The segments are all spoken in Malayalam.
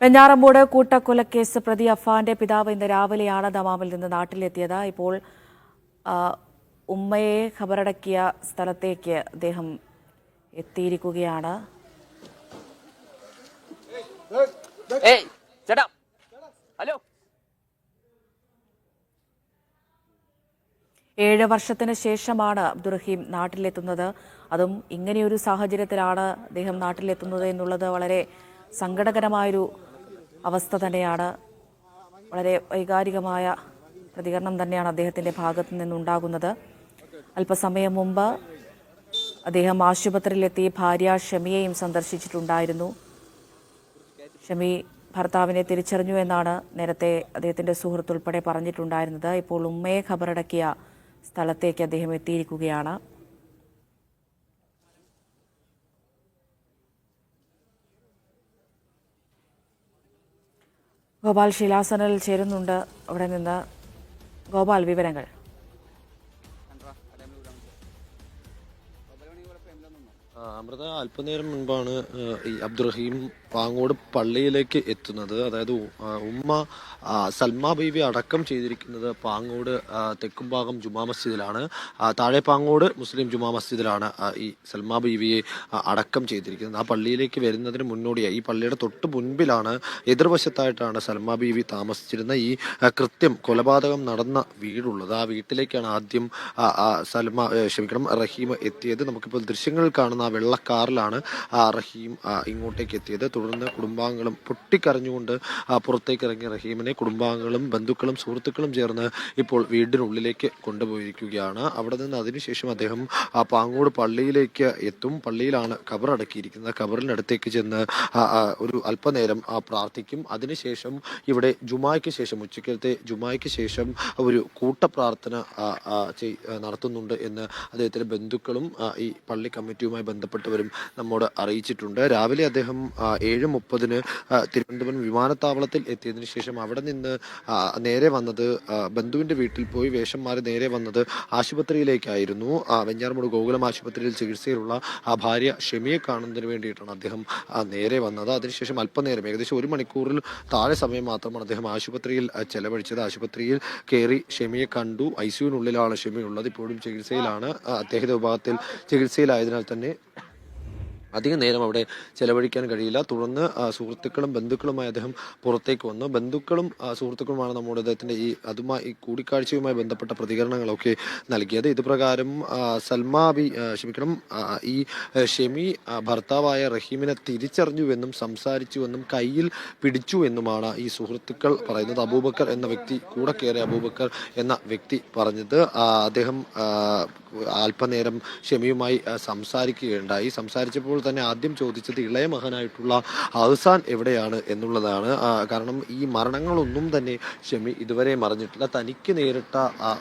വെഞ്ഞാറമൂട് കൂട്ടക്കൊലക്കേസ് പ്രതി അഫാന്റെ പിതാവ് ഇന്ന് രാവിലെയാണ് ദമാമിൽ നിന്ന് നാട്ടിലെത്തിയത്. ഇപ്പോൾ ഉമ്മയെ ഖബറടക്കിയ സ്ഥലത്തേക്ക് അദ്ദേഹം എത്തിയിരിക്കുകയാണ്. ഹലോ 7 വർഷത്തിന് ശേഷമാണ് അബ്ദുറഹീം നാട്ടിലെത്തുന്നത്. അതും ഇങ്ങനെയൊരു സാഹചര്യത്തിലാണ് അദ്ദേഹം നാട്ടിലെത്തുന്നത് എന്നുള്ളത് വളരെ സങ്കടകരമായൊരു അവസ്ഥ തന്നെയാണ്. വളരെ വൈകാരികമായ പ്രതികരണം തന്നെയാണ് അദ്ദേഹത്തിൻ്റെ ഭാഗത്തു നിന്നുണ്ടാകുന്നത്. അല്പസമയം മുമ്പ് അദ്ദേഹം ആശുപത്രിയിലെത്തി ഭാര്യ ഷമിയെയും സന്ദർശിച്ചിട്ടുണ്ടായിരുന്നു. ഷമി ഭർത്താവിനെ തിരിച്ചറിഞ്ഞു എന്നാണ് നേരത്തെ അദ്ദേഹത്തിൻ്റെ സുഹൃത്ത് ഉൾപ്പെടെ പറഞ്ഞിട്ടുണ്ടായിരുന്നത്. ഇപ്പോൾ ഉമ്മയെ ഖബറടക്കിയ സ്ഥലത്തേക്ക് അദ്ദേഹം എത്തിയിരിക്കുകയാണ്. ഗോപാൽ ശിലാസനിൽ ചേരുന്നുണ്ട്. അവിടെ നിന്ന് ഗോപാൽ, വിവരങ്ങൾ. അമൃത, അല്പനേരം മുൻപാണ് ഈ അബ്ദുറഹീം പാങ്ങോട് പള്ളിയിലേക്ക് എത്തുന്നത്. അതായത് ഉമ്മ സൽമാ ബീവി അടക്കം ചെയ്തിരിക്കുന്നത് പാങ്ങോട് തെക്കുംഭാഗം ജുമാ മസ്ജിദിലാണ്. താഴെ പാങ്ങോട് മുസ്ലിം ജുമാ മസ്ജിദിലാണ് ഈ സൽമാ ബീവിയെ അടക്കം ചെയ്തിരിക്കുന്നത്. ആ പള്ളിയിലേക്ക് വരുന്നതിന് മുന്നോടിയായി ഈ പള്ളിയുടെ തൊട്ട് മുൻപിലാണ്, എതിർവശത്തായിട്ടാണ് സൽമാ ബീവി താമസിച്ചിരുന്ന ഈ കൃത്യം കൊലപാതകം നടന്ന വീടുള്ളത്. ആ വീട്ടിലേക്കാണ് ആദ്യം റഹീം എത്തിയത്. നമുക്കിപ്പോൾ ദൃശ്യങ്ങളിൽ കാണുന്ന ആ വെള്ളക്കാറിലാണ് റഹീം ഇങ്ങോട്ടേക്ക് എത്തിയത്. തുടർന്ന് കുടുംബാംഗങ്ങളും പൊട്ടിക്കരഞ്ഞുകൊണ്ട് പുറത്തേക്ക് ഇറങ്ങിയ റഹീമിനെ കുടുംബാംഗങ്ങളും ബന്ധുക്കളും സുഹൃത്തുക്കളും ചേർന്ന് ഇപ്പോൾ വീടിനുള്ളിലേക്ക് കൊണ്ടുപോയിരിക്കുകയാണ്. അവിടെ നിന്ന് അതിനുശേഷം അദ്ദേഹം പാങ്ങോട് പള്ളിയിലേക്ക് എത്തും. പള്ളിയിലാണ് ഖബർ അടക്കിയിരിക്കുന്നത്. ഖബറിനടുത്തേക്ക് ചെന്ന് ഒരു അല്പനേരം പ്രാർത്ഥിക്കും. അതിനുശേഷം ഇവിടെ ജുമായ്ക്ക് ശേഷം, ഉച്ചക്കലത്തെ ജുമായ്ക്ക് ശേഷം ഒരു കൂട്ടപ്രാർത്ഥന നടത്തുന്നുണ്ട് എന്ന് അദ്ദേഹത്തിന്റെ ബന്ധുക്കളും ഈ പള്ളി കമ്മിറ്റിയുമായി ബന്ധപ്പെട്ടവരും നമ്മോട് അറിയിച്ചിട്ടുണ്ട്. രാവിലെ അദ്ദേഹം 7:30 തിരുവനന്തപുരം വിമാനത്താവളത്തിൽ എത്തിയതിനു ശേഷം അവിടെ നിന്ന് നേരെ വന്നത് ബന്ധുവിന്റെ വീട്ടിൽ പോയി വേഷം മാറി നേരെ വന്നത് ആശുപത്രിയിലേക്കായിരുന്നു. വെഞ്ഞാറമൂട് ഗോകുലം ആശുപത്രിയിൽ ചികിത്സയിലുള്ള ഭാര്യ ഷമിയെ കാണുന്നതിന് വേണ്ടിയിട്ടാണ് അദ്ദേഹം നേരെ വന്നത്. അതിനുശേഷം അല്പനേരം, ഏകദേശം 1 മണിക്കൂറിൽ താഴെ സമയം മാത്രമാണ് അദ്ദേഹം ആശുപത്രിയിൽ ചെലവഴിച്ചത്. ആശുപത്രിയിൽ കയറി ഷമിയെ കണ്ടു. ICUവിനുള്ളിലാണ് ഷമി ഉള്ളത്. ഇപ്പോഴും ചികിത്സയിലാണ്. അദ്ദേഹത്തിന്റെ വിഭാഗത്തിൽ ചികിത്സയിലായതിനാൽ തന്നെ അധികം നേരം അവിടെ ചെലവഴിക്കാൻ കഴിയില്ല. തുടർന്ന് സുഹൃത്തുക്കളും ബന്ധുക്കളുമായി അദ്ദേഹം പുറത്തേക്ക് വന്നു. ബന്ധുക്കളും സുഹൃത്തുക്കളുമാണ് നമ്മുടെ അദ്ദേഹത്തിന്റെ ഈ കൂടിക്കാഴ്ചയുമായി ബന്ധപ്പെട്ട പ്രതികരണങ്ങളൊക്കെ നൽകിയത്. ഇതുപ്രകാരം ഈ ഷെമി ഭർത്താവായ റഹീമിനെ തിരിച്ചറിഞ്ഞുവെന്നും സംസാരിച്ചുവെന്നും കയ്യിൽ പിടിച്ചു എന്നുമാണ് ഈ സുഹൃത്തുക്കൾ പറയുന്നത്. അബൂബക്കർ എന്ന വ്യക്തി, കൂടെ കയറിയ അബൂബക്കർ എന്ന വ്യക്തി പറഞ്ഞത്. അദ്ദേഹം അല്പനേരം ഷെമിയുമായി സംസാരിക്കുകയുണ്ടായി. സംസാരിച്ചപ്പോൾ തന്നെ ആദ്യം ചോദിച്ചത് ഇളയ മകനായിട്ടുള്ള അവസാൻ എവിടെയാണ് എന്നുള്ളതാണ്. കാരണം ഈ മരണങ്ങളൊന്നും തന്നെ ഷെമി ഇതുവരെ മറിഞ്ഞിട്ടില്ല. തനിക്ക് നേരിട്ട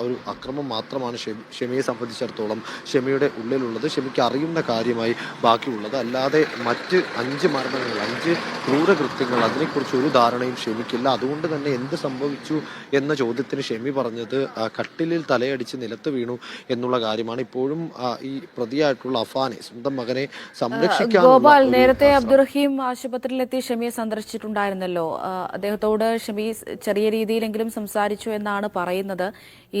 ഒരു അക്രമം മാത്രമാണ് ഷെമിയെ സംബന്ധിച്ചിടത്തോളം ഷെമിയുടെ ഉള്ളിലുള്ളത്, ഷെമിക്ക് അറിയുന്ന കാര്യമായി ബാക്കിയുള്ളത്. അല്ലാതെ മറ്റ് 5 മരണങ്ങൾ, 5 ക്രൂരകൃത്യങ്ങൾ, അതിനെക്കുറിച്ച് ഒരു ധാരണയും ഷെമിക്കില്ല. അതുകൊണ്ട് തന്നെ എന്ത് സംഭവിച്ചു എന്ന ചോദ്യത്തിന് ഷെമി പറഞ്ഞത് കട്ടിലിൽ തലയടിച്ച് നിലത്ത് വീണു എന്നുള്ള കാര്യമാണ്. ഇപ്പോഴും ഈ പ്രതിയായിട്ടുള്ള അഫാനെ, സ്വന്തം മകനെ ഗോപാൽ, നേരത്തെ അബ്ദുറഹീം ആശുപത്രിയിലെത്തി ഷമിയെ സന്ദർശിച്ചിട്ടുണ്ടായിരുന്നല്ലോ. അദ്ദേഹത്തോട് ഷമി ചെറിയ രീതിയിലെങ്കിലും സംസാരിച്ചു എന്നാണ് പറയുന്നത്.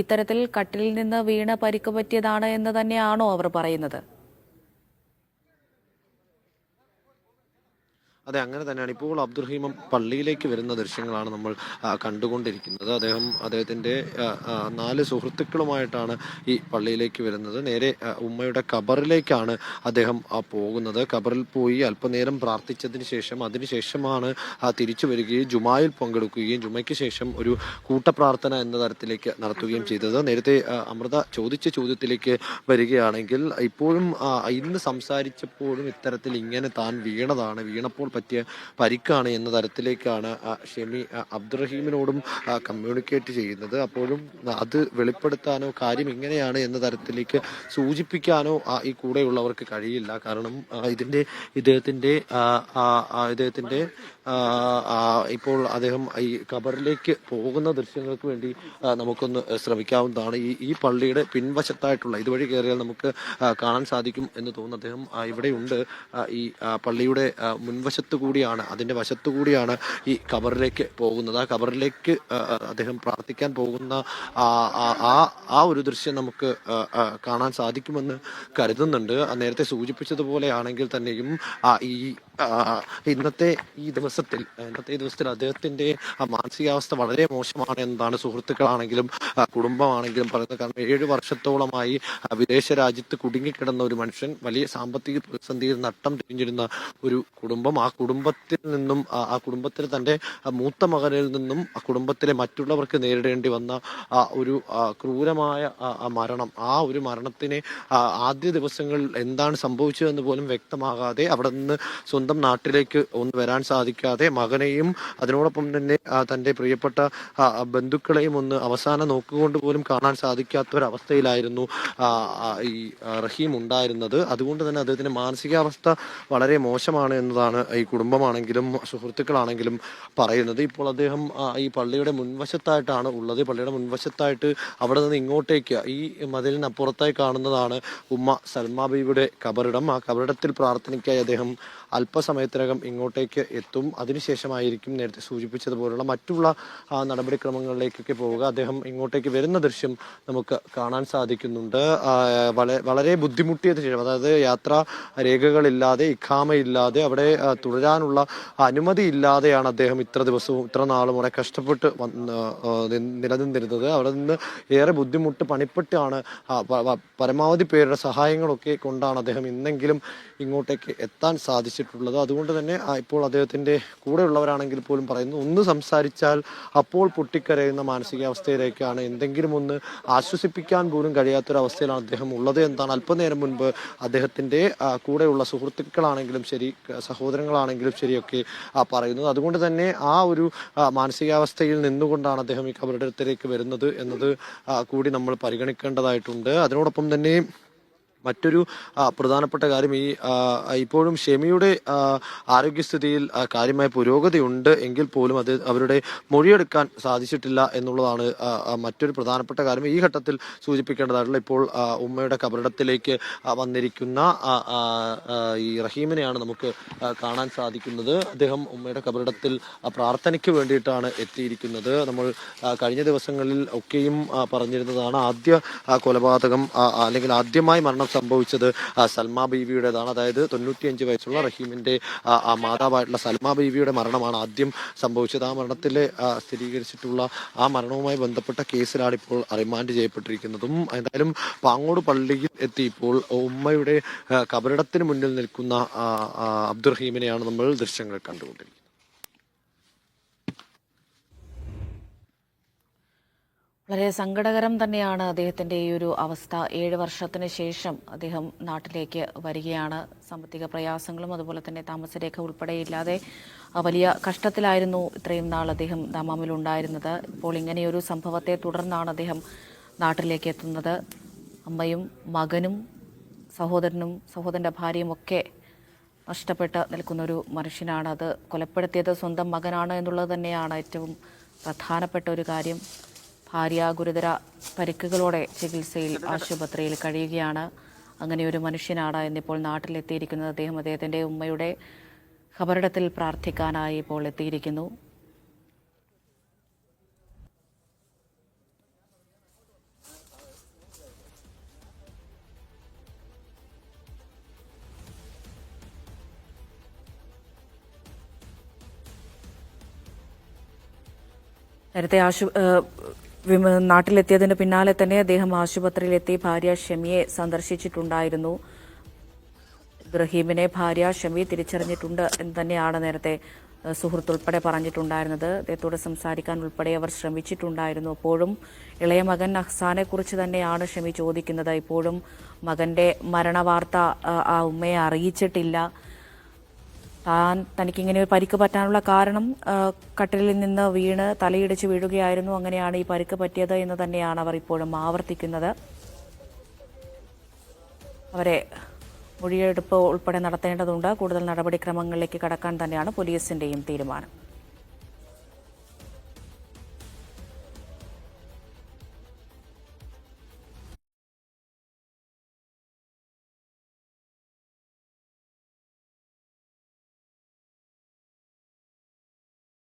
ഇത്തരത്തിൽ കട്ടിലിൽ നിന്ന് വീണ് പരിക്ക് പറ്റിയതാണ് എന്ന് തന്നെയാണോ അവർ പറയുന്നത്? അതെ, അങ്ങനെ തന്നെയാണ്. ഇപ്പോൾ അബ്ദുറഹീം പള്ളിയിലേക്ക് വരുന്ന ദൃശ്യങ്ങളാണ് നമ്മൾ കണ്ടുകൊണ്ടിരിക്കുന്നത്. അദ്ദേഹത്തിന്റെ 4 സുഹൃത്തുക്കളുമായിട്ടാണ് ഈ പള്ളിയിലേക്ക് വരുന്നത്. നേരെ ഉമ്മയുടെ ഖബറിലേക്കാണ് അദ്ദേഹം പോകുന്നത്. ഖബറിൽ പോയി അല്പനേരം പ്രാർത്ഥിച്ചതിന് ശേഷം അതിനുശേഷമാണ് തിരിച്ചു വരികയും ജുമായിൽ പങ്കെടുക്കുകയും ജുമയ്ക്ക് ശേഷം ഒരു കൂട്ടപ്രാർത്ഥന എന്ന തരത്തിലേക്ക് നടത്തുകയും ചെയ്തത്. നേരത്തെ അമൃത ചോദിച്ച ചോദ്യത്തിലേക്ക് വരികയാണെങ്കിൽ, ഇപ്പോഴും ഇന്ന് സംസാരിച്ചപ്പോഴും ഇത്തരത്തിൽ ഇങ്ങനെ താൻ വീണപ്പോൾ പറ്റിയ പരിക്കാണ് എന്ന തരത്തിലേക്കാണ് ഷെമി അബ്ദുറഹീമിനോടും കമ്മ്യൂണിക്കേറ്റ് ചെയ്യുന്നത്. അപ്പോഴും അത് വെളിപ്പെടുത്താനോ കാര്യം ഇങ്ങനെയാണ് എന്ന തരത്തിലേക്ക് സൂചിപ്പിക്കാനോ ഈ കൂടെയുള്ളവർക്ക് കഴിയില്ല. കാരണം ഇദ്ദേഹത്തിന്റെ ഇപ്പോൾ അദ്ദേഹം ഈ ഖബറിലേക്ക് പോകുന്ന ദൃശ്യങ്ങൾക്ക് വേണ്ടി നമുക്കൊന്ന് ശ്രമിക്കാവുന്നതാണ്. ഈ പള്ളിയുടെ പിൻവശത്തായിട്ടുള്ള ഇതുവഴി കയറിയാൽ നമുക്ക് കാണാൻ സാധിക്കും എന്ന് തോന്നുന്നു. അദ്ദേഹം ഇവിടെയുണ്ട്. ഈ പള്ളിയുടെ മുൻവശത്തു കൂടിയാണ്, അതിന്റെ വശത്തു കൂടിയാണ് ഈ ഖബറിലേക്ക് പോകുന്നത്. ആ ഖബറിലേക്ക് അദ്ദേഹം പ്രാർത്ഥിക്കാൻ പോകുന്ന ആ ഒരു ദൃശ്യം നമുക്ക് കാണാൻ സാധിക്കുമെന്ന് കരുതുന്നുണ്ട്. നേരത്തെ സൂചിപ്പിച്ചതുപോലെ ആണെങ്കിൽ തന്നെയും ഈ ഇന്നത്തെ ഈ ദിവസത്തിൽ അദ്ദേഹത്തിന്റെ മാനസികാവസ്ഥ വളരെ മോശമാണ് എന്നതാണ് സുഹൃത്തുക്കളാണെങ്കിലും കുടുംബമാണെങ്കിലും പറയുന്നത്. കാരണം 7 വർഷത്തോളമായി വിദേശ രാജ്യത്ത് കുടുങ്ങിക്കിടന്ന ഒരു മനുഷ്യൻ, വലിയ സാമ്പത്തിക പ്രതിസന്ധിയിൽ നട്ടം തിരിഞ്ഞിരുന്ന ഒരു കുടുംബം, ആ കുടുംബത്തിൽ നിന്നും കുടുംബത്തിലെ തന്റെ മൂത്ത മകനിൽ നിന്നും ആ കുടുംബത്തിലെ മറ്റുള്ളവർക്ക് നേരിടേണ്ടി വന്ന ഒരു ക്രൂരമായ മരണം, ആ ഒരു മരണത്തിന് ആദ്യ ദിവസങ്ങളിൽ എന്താണ് സംഭവിച്ചതെന്ന് പോലും വ്യക്തമാകാതെ അവിടെ നിന്ന് സ്വന്തം നാട്ടിലേക്ക് ഒന്ന് വരാൻ സാധിക്കാതെ മകനെയും അതിനോടൊപ്പം തന്നെ തന്റെ പ്രിയപ്പെട്ട ബന്ധുക്കളെയും ഒന്ന് അവസാന നോക്കുകൊണ്ട് പോലും കാണാൻ സാധിക്കാത്ത ഒരവസ്ഥയിലായിരുന്നു ഈ റഹീം ഉണ്ടായിരുന്നത്. അതുകൊണ്ട് തന്നെ അദ്ദേഹത്തിന്റെ മാനസികാവസ്ഥ വളരെ മോശമാണ് എന്നതാണ് ഈ കുടുംബമാണെങ്കിലും സുഹൃത്തുക്കളാണെങ്കിലും പറയുന്നത്. ഇപ്പോൾ അദ്ദേഹം ഈ പള്ളിയുടെ മുൻവശത്തായിട്ടാണ് ഉള്ളത്. പള്ളിയുടെ മുൻവശത്തായിട്ട് അവിടെ നിന്ന് ഇങ്ങോട്ടേക്ക് ഈ മതിലിനപ്പുറത്തായി കാണുന്നതാണ് ഉമ്മ സൽമാ ബീവിയുടെ കബറിടം. ആ കബറിടത്തിൽ പ്രാർത്ഥനയ്ക്കായി അദ്ദേഹം അല്പസമയത്തിനകം ഇങ്ങോട്ടേക്ക് എത്തും. അതിനുശേഷമായിരിക്കും നേരത്തെ സൂചിപ്പിച്ചതുപോലുള്ള മറ്റുള്ള നടപടിക്രമങ്ങളിലേക്കൊക്കെ പോവുക. അദ്ദേഹം ഇങ്ങോട്ടേക്ക് വരുന്ന ദൃശ്യം നമുക്ക് കാണാൻ സാധിക്കുന്നുണ്ട്. വളരെ ബുദ്ധിമുട്ടിയത് ശേഷം, അതായത് യാത്രാ രേഖകളില്ലാതെ, ഇഖാമയില്ലാതെ, അവിടെ തുടരാനുള്ള അനുമതി ഇല്ലാതെയാണ് അദ്ദേഹം ഇത്ര നാളും അവിടെ കഷ്ടപ്പെട്ട് നിലനിന്നിരുന്നത്. അവിടെ നിന്ന് ഏറെ ബുദ്ധിമുട്ട് പണിപ്പെട്ടാണ് പരമാവധി പേരുടെ സഹായങ്ങളൊക്കെ കൊണ്ടാണ് അദ്ദേഹം ഇന്നെങ്കിലും ഇങ്ങോട്ടേക്ക് എത്താൻ സാധിച്ചിട്ടുള്ളത്. അതുകൊണ്ട് തന്നെ ഇപ്പോൾ അദ്ദേഹത്തിന്റെ കൂടെയുള്ളവരാണെങ്കിൽ പോലും പറയുന്നു, ഒന്ന് സംസാരിച്ചാൽ അപ്പോൾ പൊട്ടിക്കരയുന്ന മാനസികാവസ്ഥയിലേക്കാണ്, എന്തെങ്കിലും ഒന്ന് ആശ്വസിപ്പിക്കാൻ പോലും കഴിയാത്തൊരവസ്ഥയിലാണ് അദ്ദേഹം ഉള്ളത് എന്നാണ് അല്പനേരം മുൻപ് അദ്ദേഹത്തിന്റെ കൂടെയുള്ള സുഹൃത്തുക്കളാണെങ്കിലും ശരി, സഹോദരങ്ങളാണെങ്കിലും ശരിയൊക്കെ പറയുന്നത്. അതുകൊണ്ട് തന്നെ ആ ഒരു മാനസികാവസ്ഥയിൽ നിന്നുകൊണ്ടാണ് അദ്ദേഹം ഈ കബറിടത്തിലേക്ക് വരുന്നത് എന്നത് കൂടി നമ്മൾ പരിഗണിക്കേണ്ടതായിട്ടുണ്ട്. അതിനോടൊപ്പം തന്നെ മറ്റൊരു പ്രധാനപ്പെട്ട കാര്യം, ഇപ്പോഴും ഷെമിയുടെ ആരോഗ്യസ്ഥിതിയിൽ കാര്യമായ പുരോഗതി ഉണ്ട് എങ്കിൽ പോലും അവരുടെ മൊഴിയെടുക്കാൻ സാധിച്ചിട്ടില്ല എന്നുള്ളതാണ് മറ്റൊരു പ്രധാനപ്പെട്ട കാര്യം. ഈ ഘട്ടത്തിൽ സൂചിപ്പിക്കേണ്ടതായിട്ടുള്ള, ഇപ്പോൾ ഉമ്മയുടെ കബറിടത്തിലേക്ക് വന്നിരിക്കുന്ന ഈ റഹീമിനെയാണ് നമുക്ക് കാണാൻ സാധിക്കുന്നത്. അദ്ദേഹം ഉമ്മയുടെ കബറിടത്തിൽ പ്രാർത്ഥനയ്ക്ക് വേണ്ടിയിട്ടാണ് എത്തിയിരിക്കുന്നത്. നമ്മൾ കഴിഞ്ഞ ദിവസങ്ങളിൽ ഒക്കെയും പറഞ്ഞിരുന്നതാണ്, ആദ്യ കൊലപാതകം അല്ലെങ്കിൽ ആദ്യമായി മരണം സംഭവിച്ചത് സൽമാ ബീവിയുടേതാണ്. അതായത് 95 വയസ്സുള്ള റഹീമിന്റെ മാതാവായിട്ടുള്ള സൽമാ ബീവിയുടെ മരണമാണ് ആദ്യം സംഭവിച്ചത്. ആ മരണത്തിൽ സ്ഥിരീകരിച്ചിട്ടുള്ള ആ മരണവുമായി ബന്ധപ്പെട്ട കേസിലാണ് ഇപ്പോൾ റിമാൻഡ് ചെയ്യപ്പെട്ടിരിക്കുന്നതും. എന്തായാലും പാങ്ങോട് പള്ളിയിൽ എത്തി ഇപ്പോൾ ഉമ്മയുടെ കബറിടത്തിന് മുന്നിൽ നിൽക്കുന്ന അബ്ദുറഹീമിനെയാണ് നമ്മൾ ദൃശ്യങ്ങൾ കണ്ടുകൊണ്ടിരിക്കുന്നത്. വളരെ സങ്കടകരം തന്നെയാണ് അദ്ദേഹത്തിൻ്റെ ഈ ഒരു അവസ്ഥ. 7 വർഷത്തിന് ശേഷം അദ്ദേഹം നാട്ടിലേക്ക് വരികയാണ്. സാമ്പത്തിക പ്രയാസങ്ങളും അതുപോലെ തന്നെ താമസരേഖ ഉൾപ്പെടെയില്ലാതെ വലിയ കഷ്ടത്തിലായിരുന്നു ഇത്രയും നാൾ അദ്ദേഹം ദമാമിലുണ്ടായിരുന്നത്. ഇപ്പോൾ ഇങ്ങനെയൊരു സംഭവത്തെ തുടർന്നാണ് അദ്ദേഹം നാട്ടിലേക്ക് എത്തുന്നത്. അമ്മയും മകനും സഹോദരൻ്റെ ഭാര്യയും ഒക്കെ നഷ്ടപ്പെട്ട് നിൽക്കുന്നൊരു മനുഷ്യനാണ്. അത് കൊലപ്പെടുത്തിയത് സ്വന്തം മകനാണ് എന്നുള്ളത് തന്നെയാണ് ഏറ്റവും പ്രധാനപ്പെട്ട ഒരു കാര്യം. ഭാര്യ ഗുരുതര പരിക്കുകളോടെ ചികിത്സയിൽ ആശുപത്രിയിൽ കഴിയുകയാണ്. അങ്ങനെ ഒരു മനുഷ്യനാണ് ഇന്നിപ്പോൾ നാട്ടിലെത്തിയിരിക്കുന്നത്. അദ്ദേഹത്തിൻ്റെ ഉമ്മയുടെ ഖബറിടത്തിൽ പ്രാർത്ഥിക്കാനായി ഇപ്പോൾ എത്തിയിരിക്കുന്നു. നേരത്തെ നാട്ടിലെത്തിയതിന് പിന്നാലെ തന്നെ അദ്ദേഹം ആശുപത്രിയിലെത്തി ഭാര്യ ഷെമിയെ സന്ദർശിച്ചിട്ടുണ്ടായിരുന്നു. ഇബ്രാഹിമിനെ ഭാര്യ ഷെമി തിരിച്ചറിഞ്ഞിട്ടുണ്ട് എന്ന് തന്നെയാണ് നേരത്തെ സുഹൃത്തുൾപ്പെടെ പറഞ്ഞിട്ടുണ്ടായിരുന്നത്. അദ്ദേഹത്തോട് സംസാരിക്കാൻ ഉൾപ്പെടെ അവർ ശ്രമിച്ചിട്ടുണ്ടായിരുന്നു. അപ്പോഴും ഇളയ മകൻ അഹ്സാനെ കുറിച്ച് തന്നെയാണ് ഷെമി ചോദിക്കുന്നത്. ഇപ്പോഴും മകന്റെ മരണവാർത്ത ആ ഉമ്മയെ അറിയിച്ചിട്ടില്ല. തനിക്കിങ്ങനെ ഒരു പരിക്ക് പറ്റാനുള്ള കാരണം കട്ടിലിൽ നിന്ന് വീണ് തലയിടിച്ച് വീഴുകയായിരുന്നു, അങ്ങനെയാണ് ഈ പരിക്ക് പറ്റിയത് എന്ന് തന്നെയാണ് അവർ ഇപ്പോഴും ആവർത്തിക്കുന്നത്. അവരെ മൊഴിയെടുപ്പ് ഉൾപ്പെടെ നടത്തേണ്ടതുണ്ട്. കൂടുതൽ നടപടിക്രമങ്ങളിലേക്ക് കടക്കാൻ തന്നെയാണ് പോലീസിന്റെയും തീരുമാനം.